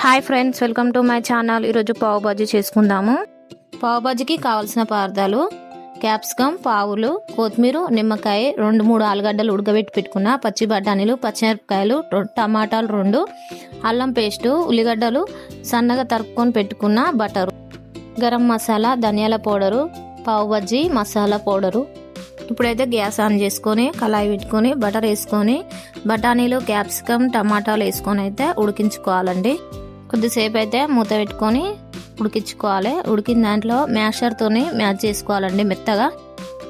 Hi friends, welcome to my channel. ఈరోజు పావు బాజీ చేసుకుందాము. పావు బాజీకి కావాల్సిన పదార్థాలు: క్యాప్సికమ్, పావులు, కొత్తిమీర, నిమ్మకాయ, 2-3 ఆలుగడ్డలు ఉడకబెట్టి పెట్టుకున్న, పచ్చి బఠానీలు, పచ్చిమిరపకాయలు, టమాటాలు 2, అల్లం పేస్టు, ఉల్లిగడ్డలు సన్నగా తరుపుకొని పెట్టుకున్న, బటరు, గరం మసాలా, ధనియాల పౌడరు, పావు బాజీ మసాలా పౌడరు. ఇప్పుడైతే గ్యాస్ ఆన్ చేసుకొని కళాయి పెట్టుకొని బటర్ వేసుకొని బఠానీలు, క్యాప్సికమ్, టమాటాలు వేసుకొని అయితే ఉడికించుకోవాలండి. కొద్దిసేపు అయితే మూత పెట్టుకొని ఉడికించుకోవాలి. ఉడికిన దాంట్లో మ్యాషర్తోని మ్యాష్ చేసుకోవాలండి మెత్తగా.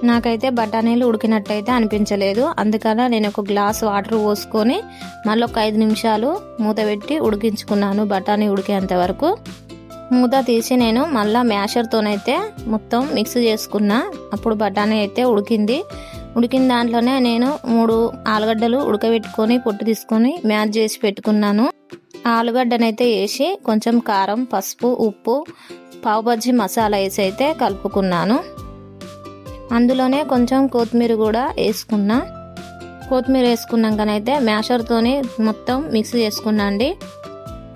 నాకైతే బఠానీలు ఉడికినట్టయితే అనిపించలేదు, అందుకని నేను ఒక గ్లాస్ వాటర్ పోసుకొని మళ్ళీ ఒక 5 నిమిషాలు మూత పెట్టి ఉడికించుకున్నాను బఠానీ ఉడికేంత వరకు. మూత తీసి నేను మళ్ళీ మ్యాషర్తోనైతే మొత్తం మిక్స్ చేసుకున్నా. అప్పుడు బఠానీ అయితే ఉడికింది. ఉడికిన దాంట్లోనే నేను 3 ఆలుగడ్డలు ఉడకబెట్టుకొని పొట్టు తీసుకొని మ్యాష్ చేసి పెట్టుకున్నాను. ఆలుగడ్డనైతే వేసి కొంచెం కారం, పసుపు, ఉప్పు, పావు బాజీ మసాలా వేసి అయితే కలుపుకున్నాను. అందులోనే కొంచెం కొత్తిమీర కూడా వేసుకున్నా. కొత్తిమీర వేసుకున్నాకనైతే మ్యాషర్తోని మొత్తం మిక్స్ చేసుకున్నా అండి.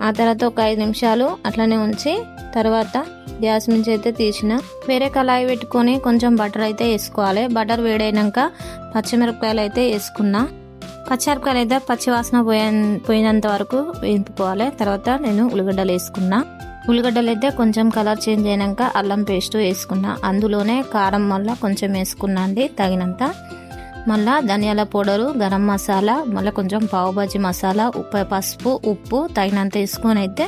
ఆ తర్వాత ఒక 5 నిమిషాలు అట్లనే ఉంచి తర్వాత గ్యాస్ నుంచి అయితే తీసిన వేరే కళాయి పెట్టుకొని కొంచెం బటర్ అయితే వేసుకోవాలి. బటర్ వేడైనాక పచ్చిమిరపకాయలు అయితే వేసుకున్నా. పచ్చిమిరపకాయలు అయితే పచ్చివాసన పోయినంత వరకు వేపుకోవాలి. తర్వాత నేను ఉల్లిగడ్డలు వేసుకున్నా. ఉల్లిగడ్డలు అయితే కొంచెం కలర్ చేంజ్ అయినాక అల్లం పేస్ట్ వేసుకున్నా. అందులోనే కారం మళ్ళీ కొంచెం వేసుకున్నా అండి తగినంత. మళ్ళీ ధనియాల పౌడరు, గరం మసాలా, మళ్ళీ కొంచెం పావు బాజీ మసాలా, పసుపు, ఉప్పు తగినంత వేసుకొని అయితే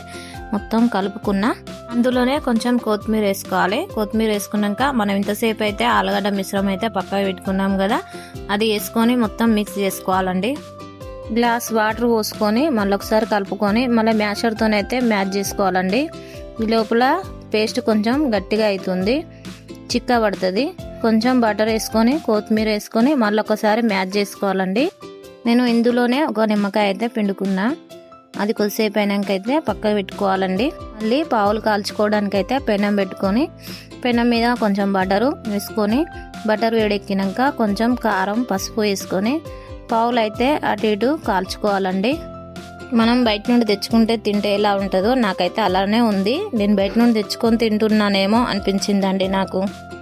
మొత్తం కలుపుకున్నా. అందులోనే కొంచెం కొత్తిమీర వేసుకోవాలి. కొత్తిమీర వేసుకున్నాక మనం ఇంతసేపు అయితే ఆలుగడ్డ మిశ్రమం అయితే పక్కకు పెట్టుకున్నాం కదా, అది వేసుకొని మొత్తం మిక్స్ చేసుకోవాలండి. గ్లాస్ వాటర్ పోసుకొని మళ్ళీ ఒకసారి కలుపుకొని మళ్ళీ మ్యాషర్తోనైతే మ్యాష్ చేసుకోవాలండి. ఈ లోపల పేస్ట్ కొంచెం గట్టిగా అవుతుంది, చిక్క పడుతుంది. కొంచెం బటర్ వేసుకొని కొత్తిమీర వేసుకొని మళ్ళీ ఒకసారి మ్యాష్ చేసుకోవాలండి. నేను ఇందులోనే ఒక నిమ్మకాయ అయితే పిండుకున్నా. అది కొద్దిసేపు అయినాక అయితే పక్కకు పెట్టుకోవాలండి. మళ్ళీ పావులు కాల్చుకోవడానికి అయితే పెనం పెట్టుకొని పెనం మీద కొంచెం బటరు వేసుకొని బటర్ వేడెక్కినాక కొంచెం కారం, పసుపు వేసుకొని పావులు అయితే అటు ఇటు కాల్చుకోవాలండి. మనం బయట నుండి తెచ్చుకుంటే తింటే ఎలా ఉంటుందో నాకైతే అలానే ఉంది. నేను బయట నుండి తెచ్చుకొని తింటున్నానేమో అనిపించిందండి నాకు.